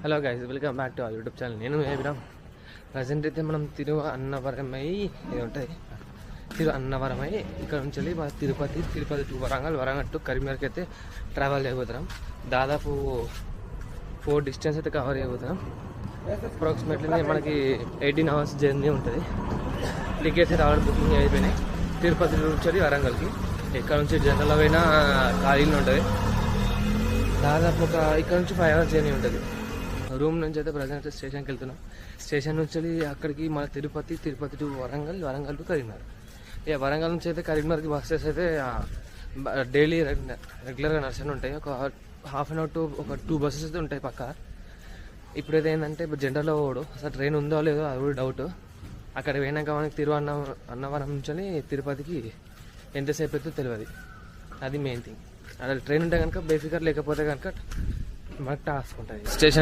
Hello guys, welcome back to our YouTube channel. నేను Abhiram. Present అయితే మనం అన్నవరమై ఇది ఉంటుంది. అన్నవరమై ఇక్కడ నుంచి వెళ్ళి తిరుపతి టు వరంగల్ టు కరీంనగర్కి అయితే ట్రావెల్ చేయబోతున్నాం. దాదాపు 4 డిస్టెన్స్ అయితే కవర్ చేయబోతున్నాం. అప్రాక్సిమేట్లీ మనకి 18 అవర్స్ జర్నీ ఉంటుంది. టికెట్స్ అయితే ఆల్రెడీ బుకింగ్ అయిపోయినాయి. తిరుపతి నుంచి వెళ్ళి వరంగల్కి ఇక్కడ నుంచి జనరల్ అయినా ఖాళీలో ఉంటుంది. దాదాపు ఇక్కడ నుంచి 5 అవర్స్ జర్నీ ఉంటుంది. రూమ్ నుంచి అయితే ప్రజెంట్ స్టేషన్కి వెళ్తున్నాం. స్టేషన్ నుంచి వెళ్ళి అక్కడికి మన తిరుపతి టు వరంగల్ టు కరీంనగర్. వరంగల్ నుంచి అయితే కరీంనగర్కి బస్సెస్ అయితే డైలీ రెగ్యులర్గా నడుస్తూనే ఉంటాయి. ఒక హాఫ్ అన్ అవర్ టు ఒక 2 బస్సెస్ అయితే ఉంటాయి పక్క. ఇప్పుడైతే ఏంటంటే ఇప్పుడు జనరల్లో పోడు, అసలు ట్రైన్ ఉందో లేదో అది కూడా డౌట్. అక్కడ పోయినాక మనకి అన్నవరం నుంచి తిరుపతికి ఎంతసేపు అయితే తెలియదు. అది మెయిన్ థింగ్. అక్కడ ట్రైన్ ఉంటే కనుక బేఫికర్, లేకపోతే కనుక మనకు టాస్క్ ఉంటుంది. స్టేషన్